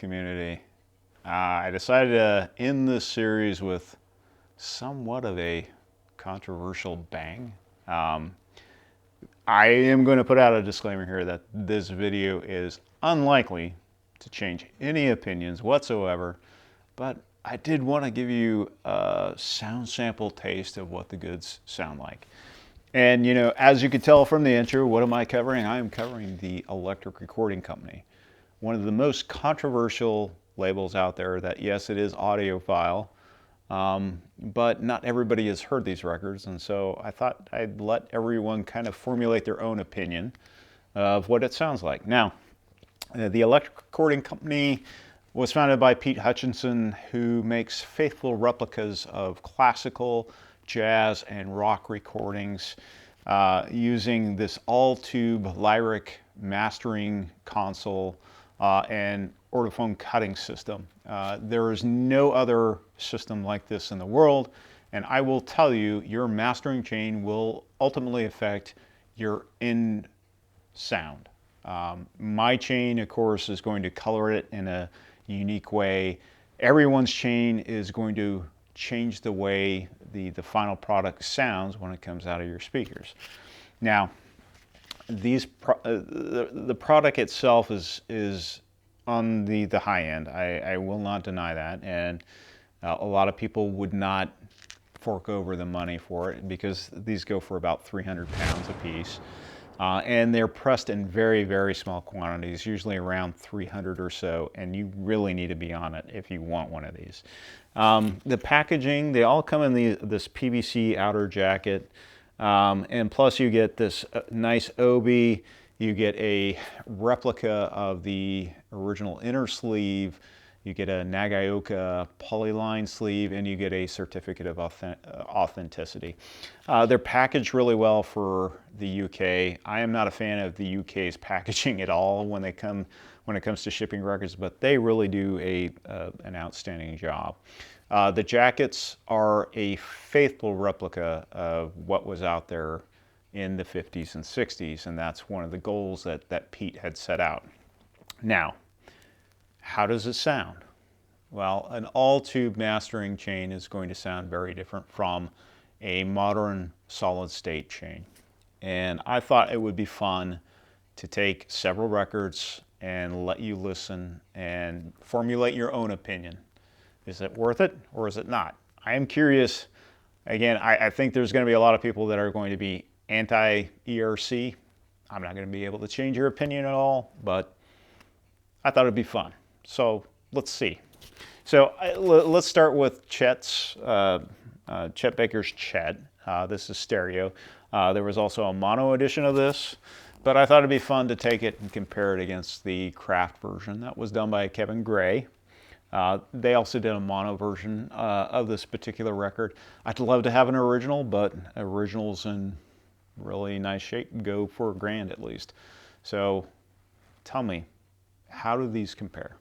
community. I decided to end this series with somewhat of a controversial bang. I am going to put out a disclaimer here that this video is unlikely to change any opinions whatsoever, but I did want to give you a sound sample taste of what the goods sound like. And you know, as you could tell from the intro, what am I covering? I am covering the Electric Recording Company. One of the most controversial labels out there that, yes, it is audiophile, but not everybody has heard these records, and so I thought I'd let everyone kind of formulate their own opinion of what it sounds like. Now, the Electric Recording Company was founded by Pete Hutchinson, who makes faithful replicas of classical, jazz, and rock recordings using this all-tube lyric mastering console and Audiophile cutting system. There is no other system like this in the world, and I will tell you, your mastering chain will ultimately affect your end sound. My chain, of course, is going to color it in a unique way. Everyone's chain is going to change the way the final product sounds when it comes out of your speakers. Now, the product itself is on the high end. I will not deny that, and a lot of people would not fork over the money for it because these go for about 300 pounds a piece. And they're pressed in very, very small quantities, usually around 300 or so, and you really need to be on it if you want one of these. The packaging, they all come in this PVC outer jacket, and plus you get this nice obi, you get a replica of the original inner sleeve, you get a Nagaoka polyline sleeve, and you get a certificate of authenticity. They're packaged really well for the UK. I am not a fan of the UK's packaging at all when it comes to shipping records, but they really do an outstanding job. The jackets are a faithful replica of what was out there in the 50s and 60s, and that's one of the goals that Pete had set out. Now, how does it sound? Well, an all-tube mastering chain is going to sound very different from a modern solid-state chain. And I thought it would be fun to take several records and let you listen and formulate your own opinion. Is it worth it or is it not? I am curious. Again, I think there's going to be a lot of people that are going to be anti-ERC. I'm not going to be able to change your opinion at all, but I thought it'd be fun. So let's see. So let's start with Chet's, Chet Baker's Chet. This is stereo. There was also a mono edition of this, but I thought it'd be fun to take it and compare it against the craft version that was done by Kevin Gray. They also did a mono version of this particular record. I'd love to have an original, but originals in really nice shape go for $1,000 at least. So tell me, how do these compare?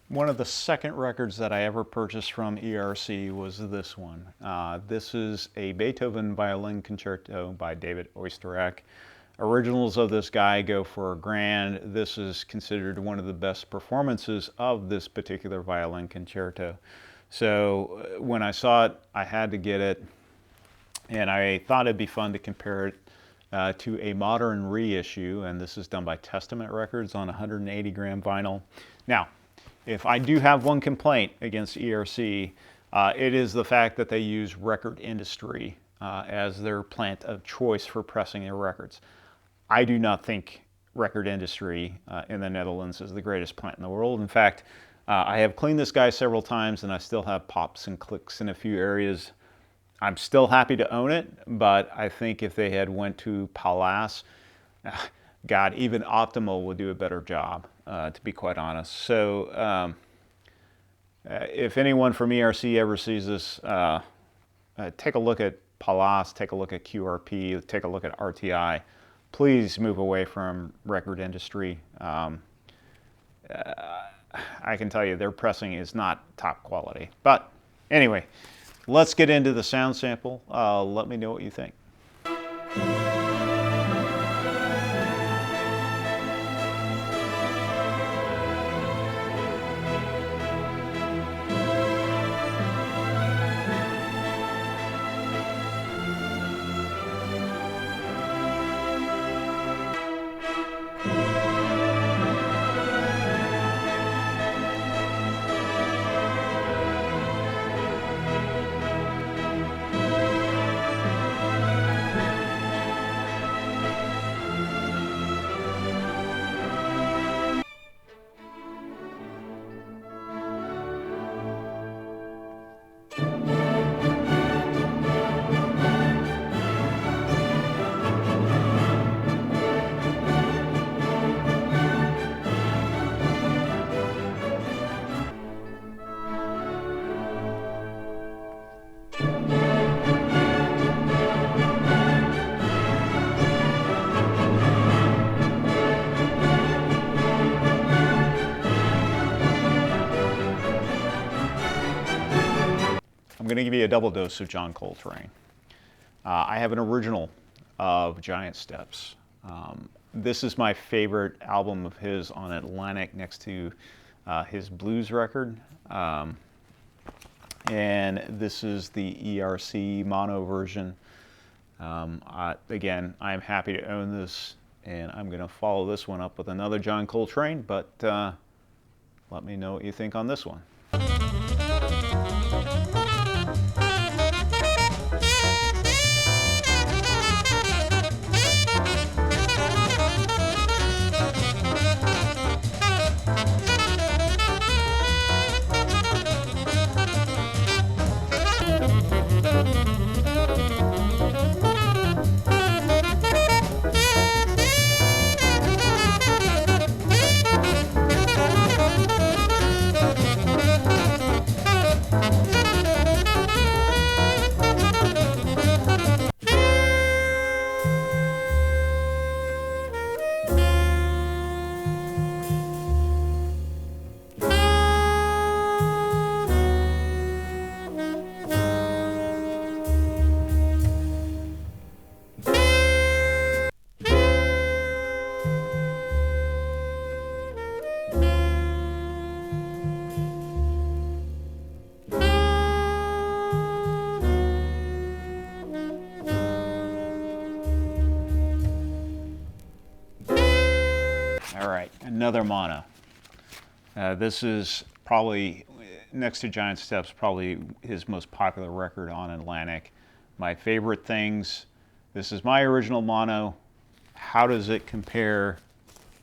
One of the second records that I ever purchased from ERC was this one. This is a Beethoven Violin Concerto by David Oistrakh. Originals of this guy go for $1,000. This is considered one of the best performances of this particular violin concerto. So when I saw it, I had to get it, and I thought it'd be fun to compare it to a modern reissue, and this is done by Testament Records on 180 gram vinyl. Now, if I do have one complaint against ERC, it is the fact that they use Record Industry as their plant of choice for pressing their records. I do not think Record Industry in the Netherlands is the greatest plant in the world. In fact, I have cleaned this guy several times and I still have pops and clicks in a few areas. I'm still happy to own it, but I think if they had went to Palace, God, even Optimal would do a better job, to be quite honest. So if anyone from ERC ever sees this, take a look at Palace, take a look at QRP, take a look at RTI. Please move away from Record Industry. I can tell you their pressing is not top quality. But anyway, let's get into the sound sample. Let me know what you think. I'm going to give you a double dose of John Coltrane. I have an original of Giant Steps. This is my favorite album of his on Atlantic, next to his blues record. And this is the ERC mono version. Again, I'm happy to own this, and I'm going to follow this one up with another John Coltrane, but let me know what you think on this one. All right, another mono. This is probably, next to Giant Steps, probably his most popular record on Atlantic. My favorite things, this is my original mono. How does it compare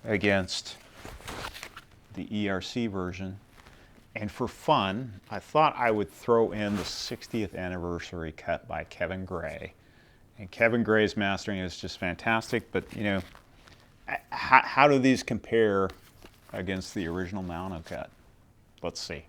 against the ERC version? And for fun, I thought I would throw in the 60th anniversary cut by Kevin Gray. And Kevin Gray's mastering is just fantastic, but you know, how do these compare against the original mono cut? Let's see.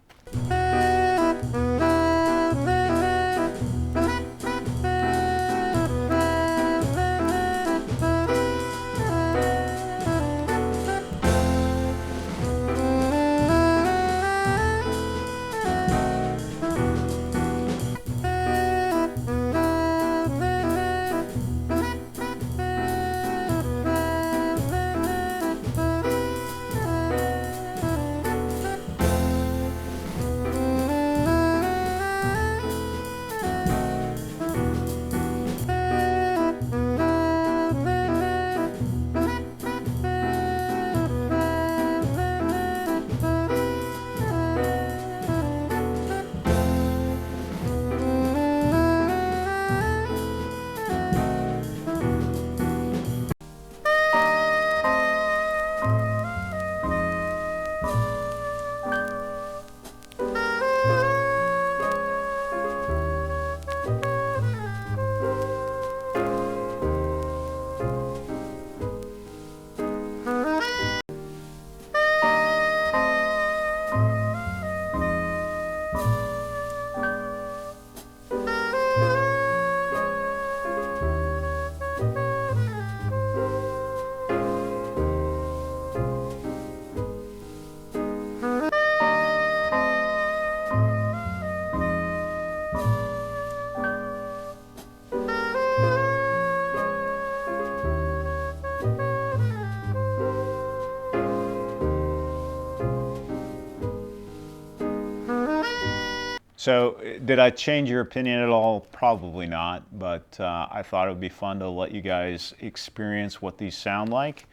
So, did I change your opinion at all? Probably not, but I thought it would be fun to let you guys experience what these sound like.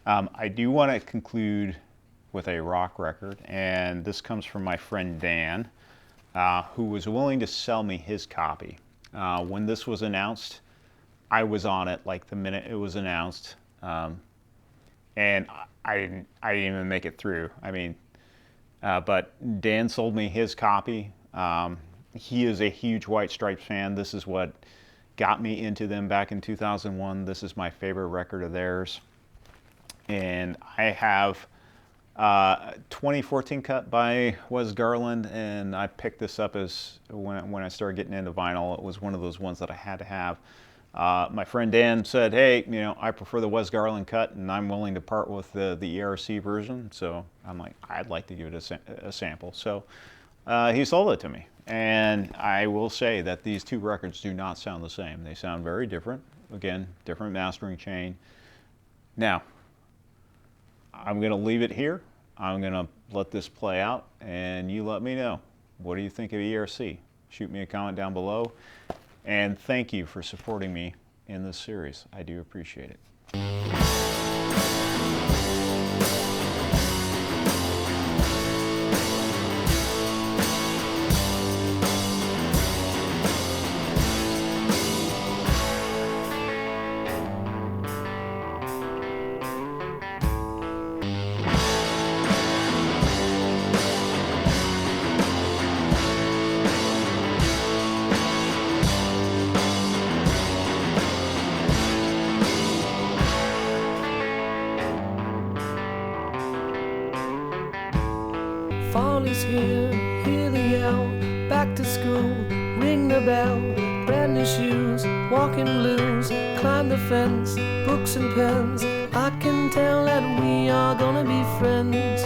I do want to conclude with a rock record, and this comes from my friend Dan, who was willing to sell me his copy. When this was announced, I was on it like the minute it was announced, and I didn't even make it through. I mean, but Dan sold me his copy. He is a huge White Stripes fan. This is what got me into them back in 2001. This is my favorite record of theirs. And I have 2014 cut by Wes Garland, and I picked this up as when I started getting into vinyl. It was one of those ones that I had to have. My friend Dan said, hey, you know, I prefer the Wes Garland cut, and I'm willing to part with the ERC version. So I'm like, I'd like to give it a sample. So he sold it to me. And I will say that these two records do not sound the same. They sound very different. Again, different mastering chain. Now, I'm going to leave it here. I'm going to let this play out, and you let me know. What do you think of ERC? Shoot me a comment down below. And thank you for supporting me in this series. I do appreciate it. Fall is here, hear the yell, back to school, ring the bell, brand new shoes, walking blues, climb the fence, books and pens, I can tell that we are gonna be friends.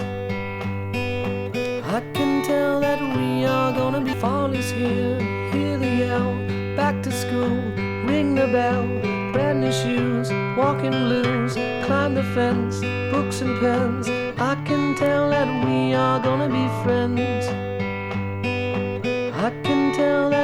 I can tell that we are gonna be. Fall is here, hear the yell, back to school, ring the bell, brand new shoes, walking blues, climb the fence, books and pens, I can tell that we are gonna be friends. I can tell that